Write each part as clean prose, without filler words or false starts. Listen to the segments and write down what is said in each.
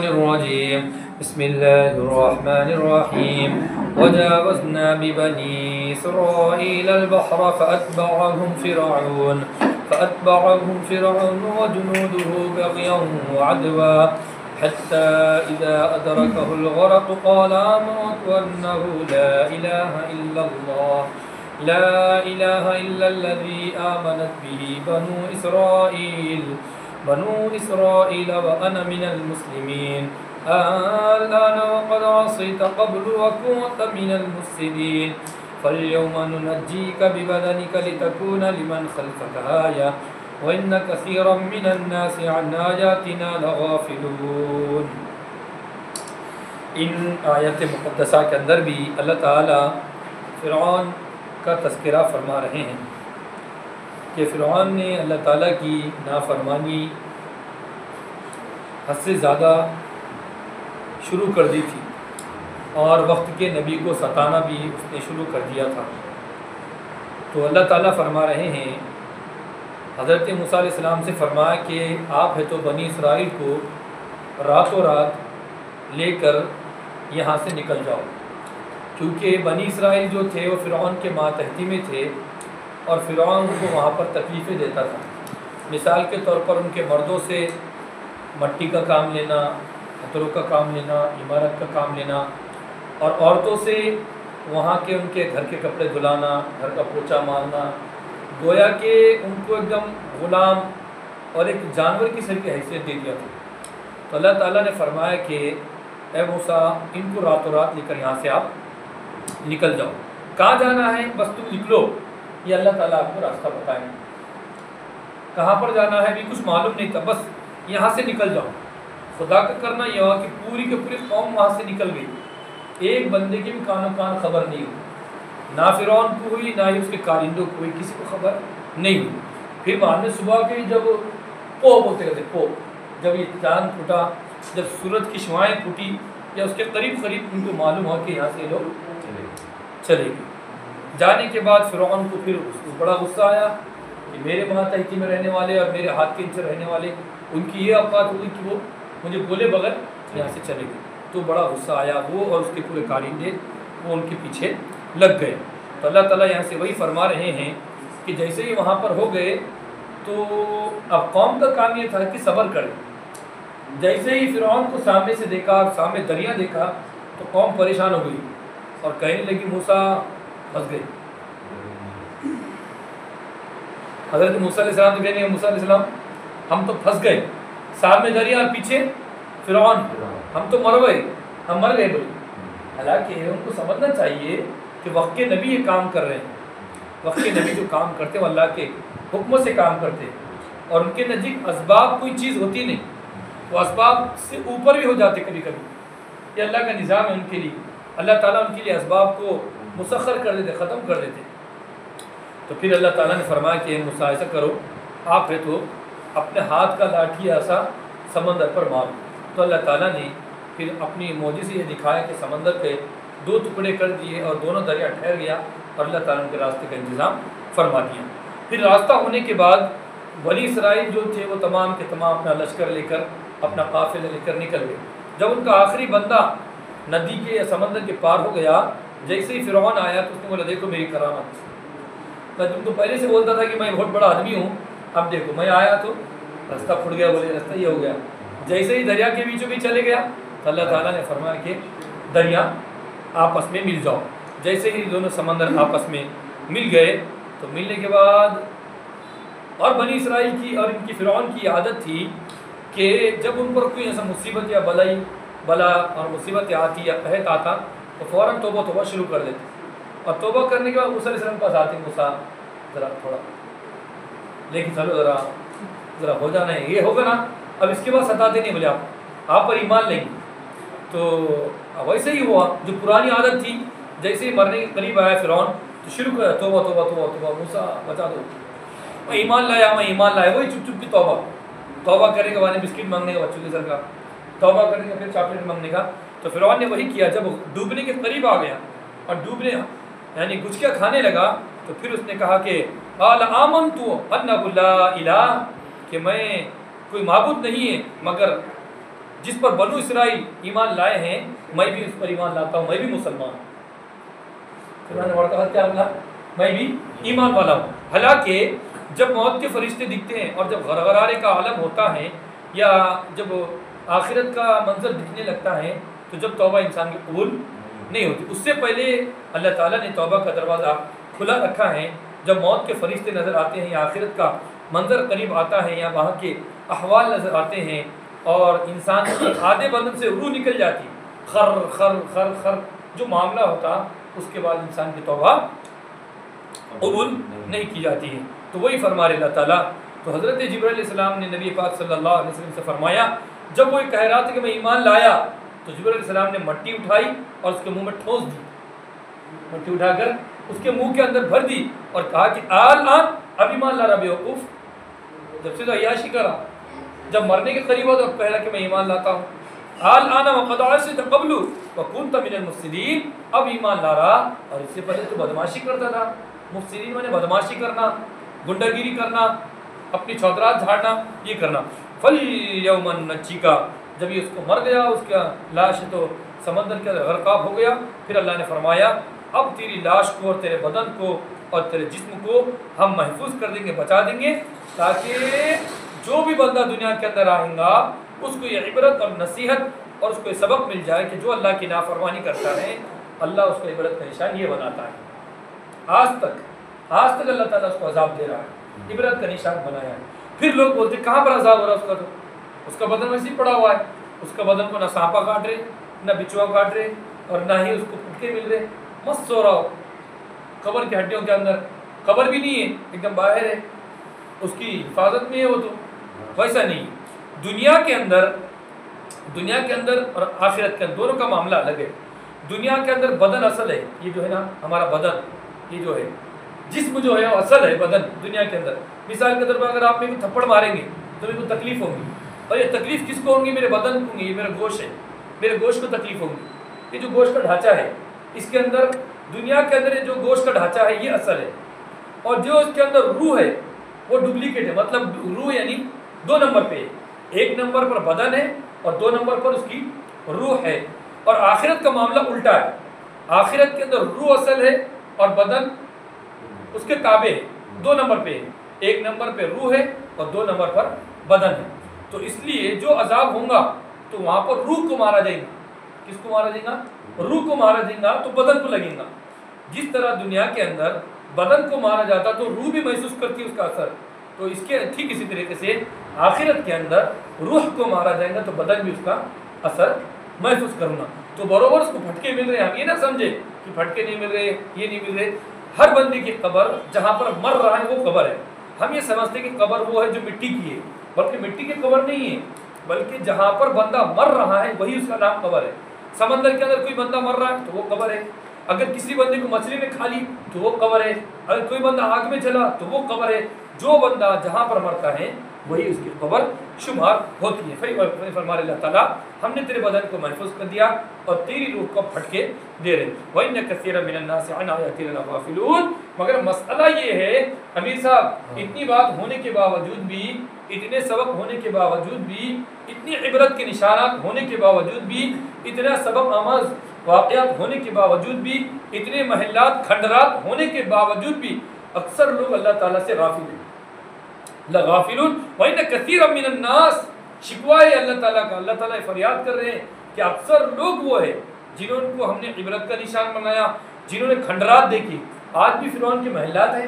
الرجيم بسم الله الرحمن الرحيم وجاوزنا ببني إسرائيل البحر فأتبعهم فرعون وجنوده بغيا وعدوا حتى إذا أدركه الغرق قال آمنت أنه لا إله إلا الذي آمنت به بنو إسرائيل وأنا من المسلمين الآن وقد عصيت قبل وكنت من المفسدين فاليوم ننجيك ببدنك لتكون لمن خلفك آية وإن كثيرا من الناس عن آياتنا لغافلون۔ ان آیت مقدسہ کے اندر بھی اللہ تعالیٰ فرعون کا تذکرہ فرما رہے ہیں کہ فرعون نے اللہ تعالیٰ کی نافرمانی حد سے زیادہ شروع کر دی تھی اور وقت کے نبی کو ستانا بھی اس نے شروع کر دیا تھا۔ تو اللہ تعالیٰ فرما رہے ہیں، حضرت موسیٰ علیہ السلام سے فرمایا کہ آپ ہے تو بنی اسرائیل کو راتوں رات لے کر یہاں سے نکل جاؤ، کیونکہ بنی اسرائیل جو تھے وہ فرعون کے ماتحتی میں تھے اور فرعون ان کو وہاں پر تکلیفیں دیتا تھا۔ مثال کے طور پر ان کے مردوں سے مٹی کا کام لینا، پتھروں کا کام لینا، عمارت کا کام لینا، اور عورتوں سے وہاں کے ان کے گھر کے کپڑے دھلانا، گھر کا پوچھا مارنا، گویا کہ ان کو ایک دم غلام اور ایک جانور کی سر کی حیثیت دے دیا تھا۔ تو اللہ تعالیٰ نے فرمایا کہ اے موسیٰ ان کو راتوں رات لے کر یہاں سے آپ نکل جاؤ۔ کہاں جانا ہے بس تم نکلو، یہ اللہ تعالیٰ آپ کو راستہ بتائیں۔ کہاں پر جانا ہے بھی کچھ معلوم نہیں تھا، بس یہاں سے نکل جاؤ۔ خدا کا کرنا یہ ہوا کہ پوری کے پوری قوم وہاں سے نکل گئی، ایک بندے کی بھی کانوں کان خبر نہیں ہوئی، نہ فرعون کو ہوئی نہ ہی اس کے کارندوں کو ہوئی، کسی کو خبر نہیں ہوئی۔ پھر بعد میں صبح کے جب پو بولتے رہتے پو، جب یہ چاند پھوٹا، جب سورج کی شعاعیں پھوٹی یا اس کے قریب ان کو معلوم ہوا کہ یہاں سے لوگ چلے گئے۔ جانے کے بعد فرعون کو پھر بڑا غصہ آیا کہ میرے ماتحتی میں رہنے والے اور میرے ہاتھ کے نیچے رہنے والے، ان کی یہ اوقات ہوئی کہ وہ مجھے بولے بغیر یہاں سے چلے گئے۔ تو بڑا غصہ آیا، وہ اور اس کے پورے کارندے وہ ان کے پیچھے لگ گئے۔ تو اللہ تعالیٰ یہاں سے وہی فرما رہے ہیں کہ جیسے ہی وہاں پر ہو گئے تو اب قوم کا کام یہ تھا کہ صبر کرے۔ جیسے ہی فرعون کو سامنے سے دیکھا اور سامنے دریا دیکھا تو قوم پریشان ہو گئی اور کہنے لگی موسیٰ پھنس گئے۔ حضرت موسیٰ علیہ السلام تو کہنے لگے موسیٰ علیہ السلام ہم تو پھنس گئے، سامنے دریا اور پیچھے فرعون، ہم تو مر گئے بولے۔ حالانکہ ان کو سمجھنا چاہیے کہ وقت کے نبی یہ کام کر رہے ہیں، وقت کے نبی جو کام کرتے ہیں وہ اللہ کے حکموں سے کام کرتے ہیں، اور ان کے نزدیک اسباب کوئی چیز ہوتی نہیں، وہ اسباب سے اوپر بھی ہو جاتے کبھی کبھی، یہ اللہ کا نظام ہے ان کے لیے۔ اللہ تعالیٰ ان کے لیے اسباب کو مسخر کر دیتے، ختم کر دیتے۔ تو پھر اللہ تعالیٰ نے فرمایا کہ موسیٰ ایسا کرو، آپ ہے تو اپنے ہاتھ کا لاٹھی ایسا سمندر پر مارو۔ تو اللہ تعالیٰ نے پھر اپنی موجی سے یہ دکھایا کہ سمندر کے 2 ٹکڑے کر دیے اور دونوں دریا ٹھہر گیا، اور اللہ تعالیٰ نے راستے کا انتظام فرما دیا۔ پھر راستہ ہونے کے بعد بنی اسرائیل جو تھے وہ تمام کے تمام اپنا لشکر لے کر، اپنا قافلہ لے کر نکل گئے۔ جب ان کا آخری بندہ ندی کے یا سمندر کے پار ہو گیا، جیسے ہی فرعون آیا تو اس نے بولا دیکھو میری کرامت، میں تم کو پہلے سے بولتا تھا کہ میں بہت بڑا آدمی ہوں، اب دیکھو میں آیا تو راستہ پھٹ گیا، بولے راستہ یہ ہو گیا۔ جیسے ہی دریا کے بیچوں بیچ چلے گیا تو اللہ تعالیٰ نے فرمایا کہ دریا آپس میں مل جاؤ۔ جیسے ہی دونوں سمندر آپس میں مل گئے تو ملنے کے بعد، اور بنی اسرائیل کی اور ان کی فرعون کی عادت تھی کہ جب ان پر کوئی ایسا مصیبت یا بلا اور مصیبت آتی یا قحط آتا تو فوراً توبہ شروع کر دیتے، اور توبہ کرنے کے بعد موسیٰ علیہ السلام کے پاس آتے، موسیٰ ذرا تھوڑا لیکن چلو ذرا ہو جانا ہے، یہ ہوگا نا، اب اس کے بعد ستاتے نہیں، بولے آپ پر ایمان لیں گے۔ تو ویسے ہی ہوا جو پرانی عادت تھی، جیسے ہی مرنے کے قریب آیا فرعون تو شروع کر توبہ موسیٰ بچا دو، میں ایمان لایا وہی چپ کی توبہ کرنے کے بعد بسکٹ مانگنے کا بچوں کے سر کا، توبہ کرنے کا پھر چاکلیٹ مانگنے کا۔ تو فرعون نے وہی کیا، جب ڈوبنے کے قریب آ گیا اور ڈوبنے یعنی گچکیاں کھانے لگا تو پھر اس نے کہا کہ قال آمنت انہ لا الہ، کہ میں کوئی معبود نہیں ہے مگر جس پر بنو اسرائیل ایمان لائے ہیں میں بھی اس پر ایمان لاتا ہوں، میں بھی مسلمان ہوں۔ کیا بولا؟ میں بھی ایمان والا ہوں۔ حالانکہ جب موت کے فرشتے دکھتے ہیں اور جب غرغرارے کا عالم ہوتا ہے یا جب آخرت کا منظر دکھنے لگتا ہے تو جب توبہ انسان کی قبول نہیں ہوتی، اس سے پہلے اللہ تعالیٰ نے توبہ کا دروازہ کھلا رکھا ہے۔ جب موت کے فرشتے نظر آتے ہیں یا آخرت کا منظر قریب آتا ہے یا وہاں کے احوال نظر آتے ہیں اور انسان کی آدھے بدن سے روح نکل جاتی، خر خر خر خر جو معاملہ ہوتا، اس کے بعد انسان کی توبہ قبول نہیں کی جاتی ہے۔ تو وہی فرما رہے اللہ تعالیٰ۔ تو حضرت جبرائیل علیہ السلام نے نبی پاک صلی اللہ علیہ وسلم سے فرمایا، جب وہ کہہ رہا تھا کہ میں ایمان لایا تو جبرائیل علیہ السلام نے مٹی اٹھائی اور اس کے منہ میں ٹھوس دی، مٹی اٹھا کر اس کے منہ کے اندر بھر دی اور کہا کہ آن اب ایمان لا رہا بیوقوف، جب سے تو عیاشی کرا، جب مرنے کے قریب ہو تو پہلا کہ میں ایمان لاتا ہوں، آن وقد عصیت قبل وکنت من المفسدین، اب ایمان لا رہا اور اس سے پہلے تو بدماشی کرتا تھا۔ مفسدین میں نے بدماشی کرنا، گنڈا گیری کرنا، اپنی چودرات جھاڑنا، یہ کرنا۔ فَالْيَوْمَ نَجِّيكَ، جب یہ اس کو مر گیا، اس کا لاش تو سمندر کے اندر غرقاب ہو گیا، پھر اللہ نے فرمایا اب تیری لاش کو اور تیرے بدن کو اور تیرے جسم کو ہم محفوظ کر دیں گے، بچا دیں گے، تاکہ جو بھی بندہ دنیا کے اندر آئیں گا اس کو یہ عبرت اور نصیحت اور اس کو یہ سبق مل جائے کہ جو اللہ کی نافرمانی کرتا ہے اللہ اس کو عبرت کا نشان یہ بناتا ہے۔ آج تک اللہ تعالیٰ اس کو عذاب دے رہا ہے، عبرت کا نشان بنایا ہے۔ پھر لوگ بولتے کہاں پر عذاب ہو رہا ہے اس کا، تو اس کا بدن ویسے ہی پڑا ہوا ہے، اس کا بدن کو نہ سانپا کاٹ رہے، نہ بچوا کاٹ رہے، اور نہ ہی اس کو پھٹکے مل رہے، مست سو رہا ہو قبر کی ہڈیوں کے اندر، قبر بھی نہیں ہے، ایک دم باہر ہے، اس کی حفاظت میں ہے وہ، تو ویسا نہیں۔ دنیا کے اندر اور آخرت کے اندر دونوں کا معاملہ الگ ہے۔ دنیا کے اندر بدن اصل ہے، یہ جو ہے نا ہمارا بدن، یہ جو ہے جسم جو ہے وہ اصل ہے بدن دنیا کے اندر۔ مثال کے طور پر اگر آپ میرے کو تھپڑ ماریں گے تو میرے کو تکلیف ہوگی، اور یہ تکلیف کس کو ہوگی؟ میرے بدن کو ہوگی، یہ میرا گوشت ہے، میرے گوشت کو تکلیف ہوگی۔ یہ جو گوشت کا ڈھانچہ ہے اس کے اندر، دنیا کے اندر یہ جو گوشت کا ڈھانچہ ہے یہ اصل ہے، اور جو اس کے اندر روح ہے وہ ڈپلیکیٹ ہے، مطلب روح یعنی 2 نمبر پہ ہے، 1 نمبر پر بدن ہے اور 2 نمبر پر اس کی روح ہے۔ اور آخرت کا معاملہ الٹا ہے، آخرت کے اندر روح اصل ہے اور بدن اس کے تابع ہے، 2 نمبر پہ ہے، 1 نمبر پہ روح ہے اور 2 نمبر پر بدن ہے۔ تو اس لیے جو عذاب ہوگا تو وہاں پر روح کو مارا جائے گا، کس کو مارا جائے گا؟ روح کو مارا جائے گا، تو بدن کو لگے گا۔ جس طرح دنیا کے اندر بدن کو مارا جاتا تو روح بھی محسوس کرتی ہے اس کا اثر، تو اس کے ٹھیک اسی طریقے سے آخرت کے اندر روح کو مارا جائے گا تو بدن بھی اس کا اثر محسوس کرنا۔ تو برابر اس کو پھٹکے مل رہے ہیں، ہم یہ نہ سمجھے کہ پھٹکے نہیں مل رہے، یہ نہیں مل رہے۔ ہر بندے کی قبر جہاں پر مر رہا ہے وہ قبر ہے۔ ہم یہ سمجھتے ہیں کہ قبر وہ ہے جو مٹی کی ہے، بلکہ مٹی کی قبر نہیں ہے، بلکہ جہاں پر بندہ مر رہا ہے وہی اس کا نام قبر ہے۔ سمندر کے اندر کوئی بندہ مر رہا ہے تو وہ قبر ہے، اگر کسی بندے کو مچھلی نے کھا لی تو وہ قبر ہے، اگر کوئی بندہ آگ میں چلا تو وہ قبر ہے۔ جو بندہ جہاں پر مرتا ہے وہی اس کی قبر شمار ہوتی ہے۔ پھر فرما اللہ تعالیٰ ہم نے تیرے بدن کو محفوظ کر دیا اور تیری روح کو پھٹکے دے رہے۔ وَإِنَّ كَثِيرًا مِنَ النَّاسِ عَنْ آيَاتِنَا لَغَافِلُونَ، مگر مسئلہ یہ ہے امیر صاحب، اتنی بات ہونے کے باوجود بھی، اتنے سبق ہونے کے باوجود بھی، اتنی عبرت کے نشانات ہونے کے باوجود بھی، اتنا سبق آموز واقعات ہونے کے باوجود بھی، اتنے محلات کھنڈرات ہونے کے باوجود بھی اکثر لوگ اللہ تعالیٰ سے غافل ہیں۔ لغافلون وَإِنَّ كَثِيرًا مِنَ النَّاسِ، شکوہ ہے اللہ تعالیٰ کا، اللہ تعالیٰ فریاد کر رہے ہیں کہ اکثر لوگ وہ ہے جنہوں کو ہم نے عبرت کا نشان بنایا، جنہوں نے کھنڈرات دیکھی۔ آج بھی فرعون کے محلات ہیں،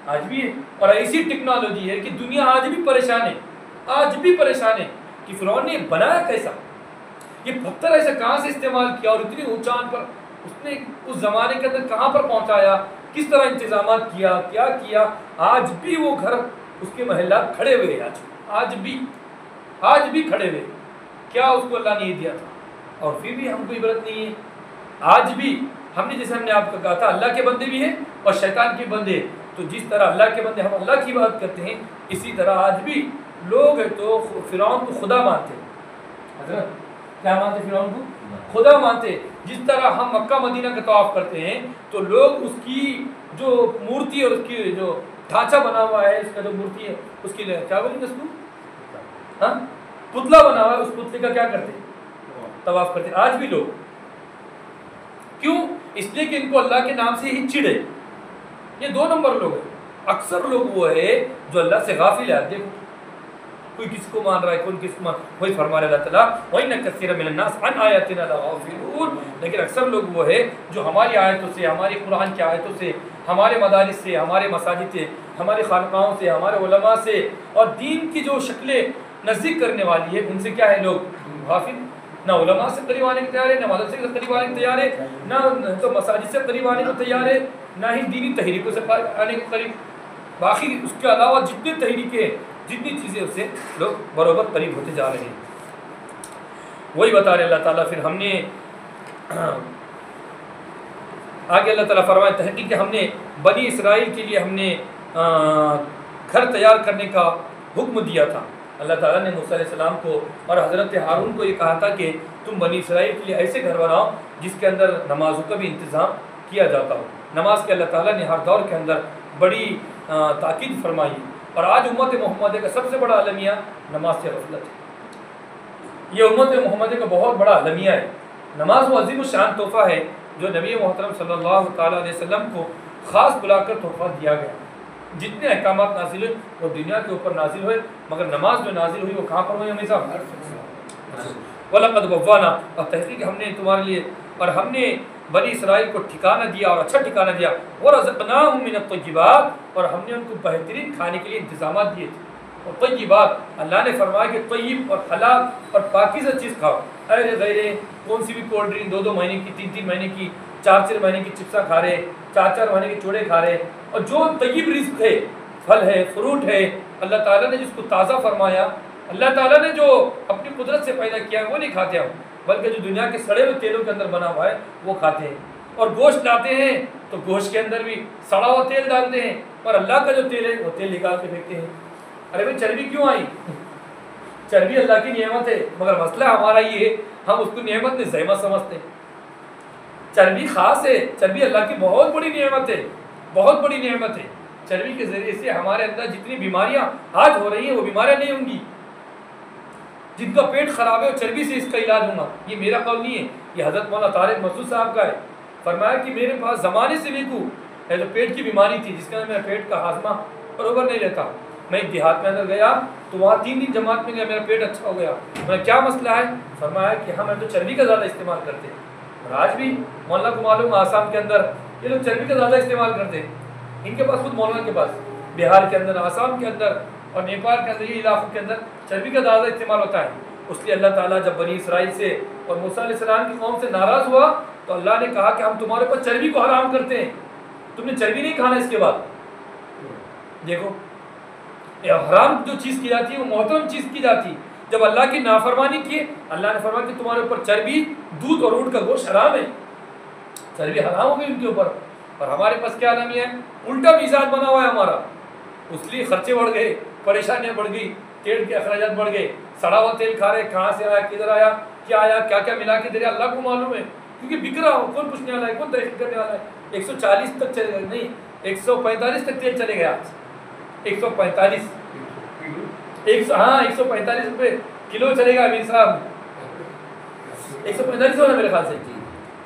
آج بھی ہے، اور ایسی ٹیکنالوجی ہے کہ دنیا آج بھی پریشان ہے، آج بھی پریشان ہے کہ فرعون نے بنایا کیسا، یہ پتھر ایسا کہاں سے استعمال کیا اور اتنی اونچان پر اس نے اس زمانے کے اندر کہاں پر پہنچایا، کس طرح انتظامات کیا، کیا کیا۔ آج بھی وہ گھر، اس کے محلات کھڑے ہوئے ہیں، آج بھی کھڑے ہوئے۔ کیا اس کو اللہ نے یہ دیا تھا، اور پھر بھی ہم کو عبرت نہیں ہے۔ آج بھی ہم نے، جیسے ہم نے آپ کو کہا تھا، اللہ کے بندے بھی ہیں اور شیطان کے بندے، تو جس طرح اللہ کے بندے ہم اللہ کی بات کرتے ہیں، اسی طرح آج بھی لوگ تو فرعون کو خدا مانتے ہیں۔ حضرت کیا مانتے؟ فرعون کو خدا مانتے۔ جس طرح ہم مکہ مدینہ کا طواف کرتے ہیں تو لوگ اس کی جو مورتی اور اس کی جو ڈھانچہ بنا ہوا ہے، اس کا جو مورتی ہے، اس کی کیا بولیں گے اس کو، ہاں پتلا بنا ہوا ہے اس پتلے کا کیا کرتے ہیں؟ طواف کرتے ہیں. آج بھی لوگ کیوں؟ اس لیے کہ ان کو اللہ کے نام سے ہی چڑ ہے. یہ 2 نمبر لوگ ہیں. اکثر لوگ وہ ہے جو اللہ سے غافل ہے. دیکھو کوئی کس کو مان رہا ہے، کوئی کس کو مان، وہی فرما رہا ہے اللہ تعالیٰ وَإِنَّ كَثِيرًا مِنَ النَّاسِ عَنْ آيَاتِنَا لَغَافِلُونَ. لیکن اکثر لوگ وہ ہے جو ہماری آیتوں سے، ہماری قرآن کی آیتوں سے، ہمارے مدارس سے، ہمارے مساجد سے، ہمارے خانقاہوں سے، ہمارے علماء سے اور دین کی جو شکلیں نزدیک کرنے والی ہے ان سے کیا ہے لوگ غافل. نہ علماء سے قریب آنے کو تیار ہے، نہ مدرسے سے قریب آنے کو تیار ہے، نہ تو مساجد سے قریب آنے کو تیار ہے، نہ ہی دینی تحریکوں سے آنے کو قریب. باقی اس کے علاوہ جتنے تحریکیں، جتنی چیزیں اس سے لوگ برابر قریب ہوتے جا رہے ہیں. وہی بتا رہے اللہ تعالیٰ. پھر ہم نے آگے اللہ تعالیٰ فرمائے تحقیق کہ ہم نے بنی اسرائیل کے لیے ہم نے گھر تیار کرنے کا حکم دیا تھا. اللہ تعالیٰ نے موسیٰ علیہ السلام کو اور حضرت ہارون کو یہ کہا تھا کہ تم بنی اسرائیل کے لیے ایسے گھر بناؤ جس کے اندر نمازوں کا بھی انتظام کیا جاتا ہو. نماز کے اللہ تعالیٰ نے ہر دور کے اندر بڑی تاکید فرمائی. اور آج امت محمدیہ کا سب سے بڑا المیہ نماز سے غفلت ہے. یہ امت محمدیہ کا بہت بڑا المیہ ہے. نماز وہ عظیم الشان تحفہ ہے جو نبی محترم صلی اللہ تعالیٰ علیہ وسلم کو خاص بلا کر تحفہ دیا گیا. جتنے احکامات نازل ہوئے وہ دنیا کے اوپر نازل ہوئے، مگر نماز جو نازل ہوئی وہ کہاں پر ہوئی؟ ہمیشہ وَلَقَدْ وَوَّانَا. اور تحقیق ہم نے تمہارے لیے اور ہم نے بنی اسرائیل کو ٹھکانہ دیا اور اچھا ٹھکانہ دیا. وَرَزَقْنَاهُم مِّنَ الطَّيِّبَاتِ. اور ہم نے ان کو بہترین کھانے کے لیے انتظامات دیے تھے. اور طیبات اللہ نے فرمایا کہ طیب اور حلال اور پاکیزہ چیز کھاؤ. ارے غیرے کون سی بھی کولڈ ڈرنک 2 مہینے کی، 3 مہینے کی، 4 مہینے کی چپساں کھا رہے، 4 مہینے کے چوڑے کھا رہے. اور جو طیب رزق ہے، پھل ہے، فروٹ ہے، اللہ تعالیٰ نے جس کو تازہ فرمایا، اللہ تعالیٰ نے جو اپنی قدرت سے پیدا کیا ہے وہ نہیں کھاتے ہم، بلکہ جو دنیا کے سڑے ہوئے تیلوں کے اندر بنا ہوا ہے وہ کھاتے ہیں. اور گوشت لاتے ہیں تو گوشت کے اندر بھی سڑا ہوا تیل ڈالتے ہیں، اور اللہ کا جو تیل ہے وہ تیل نکال کے پھینکتے ہیں. ارے بھائی چربی کیوں آئی؟ چربی اللہ کی نعمت ہے، مگر مسئلہ ہمارا یہ ہے ہم اس کو نعمت میں زحمت سمجھتے ہیں. چربی خاص ہے، چربی اللہ کی بہت بڑی نعمت ہے، بہت بڑی نعمت ہے. چربی کے ذریعے سے ہمارے اندر جتنی بیماریاں آج ہو رہی ہیں وہ بیماریاں نہیں ہوں گی. جن کا پیٹ خراب ہے وہ چربی سے اس کا علاج ہوگا. یہ میرا قول نہیں ہے، یہ حضرت مولانا طارق مسعود صاحب کا ہے. فرمایا کہ میرے پاس زمانے سے بھی جو پیٹ کی بیماری تھی جس کے اندر میرا پیٹ کا ہاضمہ برابر نہیں رہتا. میں ایک دیہات میں اندر گیا تو وہاں 3 دن جماعت میں گیا، میرا پیٹ اچھا ہو گیا. میں کیا مسئلہ ہے؟ فرمایا کہ ہم تو چربی کا زیادہ استعمال کرتے ہیں. اور آج بھی مولانا کو معلوم ہے آسام کے اندر یہ لوگ چربی کا زیادہ استعمال کرتے ہیں. ان کے پاس خود مولانا کے پاس بہار کے اندر، آسام کے اندر اور نیپال کے اندر، یہ علاقوں کے اندر چربی کا زیادہ استعمال ہوتا ہے. اس لیے اللہ تعالیٰ جب بنی اسرائیل سے اور موسیٰ علیہ السلام کی قوم سے ناراض ہوا تو اللہ نے کہا کہ ہم تمہارے اوپر چربی کو حرام کرتے ہیں، تم نے چربی نہیں کھانا. اس کے بعد دیکھو حرام جو چیز کی جاتی ہے وہ محترم چیز کی جاتی. جب اللہ کی نافرمانی کی اللہ نے فرمایا کہ تمہارے اوپر چربی، دودھ اور اونٹ کا گوشت حرام ہے. چربی حرام ہو گئی ان کے اوپر. اور ہمارے پاس کیا نامی ہے؟ الٹا مزاج بنا ہوا ہے ہمارا. اس لیے خرچے بڑھ گئے، پریشانیاں بڑھ گئی، تیل کے اخراجات بڑھ گئے. سڑا ہوا تیل کھا رہے، کہاں سے آیا، کدھر آیا، کیا آیا، کیا کیا ملا کے دے رہے اللہ کو معلوم ہے. کیونکہ بک رہا ہو، کون پوچھنے والا ہے، کون تحقیق کرنے والا ہے. 140 تک چلے گئے، نہیں 145 تک تیل چلے گیا. 145 ہاں 145 روپے کلو چلے گا امیر صاحب. 145 ہونا میرے خیال سے،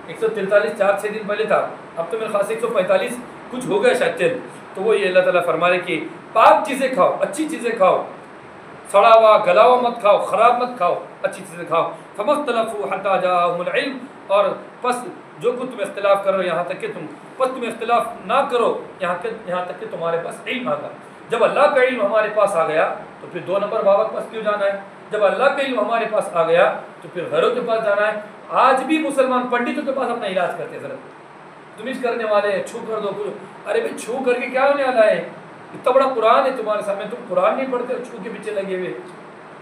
143 4-6 دن پہلے تھا. اب تو میرے خیال سے 145 کچھ ہو گیا شاید تیل. تو وہ یہ اللہ تعالیٰ فرما رہے کہ پاک چیزیں کھاؤ، اچھی چیزیں کھاؤ، سڑا ہوا گلا ہوا مت کھاؤ، خراب مت کھاؤ، اچھی چیزیں کھاؤ. فَمَا اخْتَلَفُوا حَتَّىٰ جَاءَهُمُ الْعِلْمُ. اور پس جو کچھ تم اختلاف کرو یہاں تک کہ تم اختلاف نہ کرو یہاں تک کہ تمہارے پاس علم آ گیا. جب اللہ کا علم ہمارے پاس آ گیا تو پھر 2 نمبر بابا کے پاس کیوں جانا ہے؟ جب اللہ کا علم ہمارے پاس آ گیا تو پھر غیروں کے پاس جانا ہے. آج بھی مسلمان پنڈتوں کے پاس اپنا علاج کرتے ہیں. ذرا تمیز کرنے والے چھو کر دو. ارے بھائی چھو کر کے کیا ہونے والا ہے؟ اتنا بڑا قرآن ہے تمہارے سامنے، تم قرآن نہیں پڑھتے اور چھو کے پیچھے لگے ہوئے.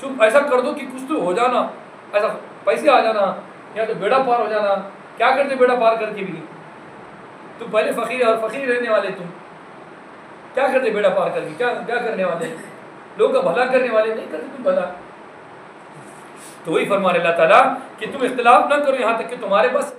چپ ایسا کر دو کہ کچھ تو ہو جانا، ایسا پیسے آ جانا یا تو بیڑا پار ہو جانا. کیا کرتے بیڑا پار کر کے بھی؟ تم پہلے فقیر اور فقیر رہنے والے، تم کیا کرتے بیڑا پار کر کے؟ کیا کرنے والے؟ لوگوں کا بھلا کرنے والے نہیں کرتے تم بھلا. تو وہی فرما رہے اللہ تعالیٰ کہ تم اختلاف نہ کرو یہاں تک کہ تمہارے پاس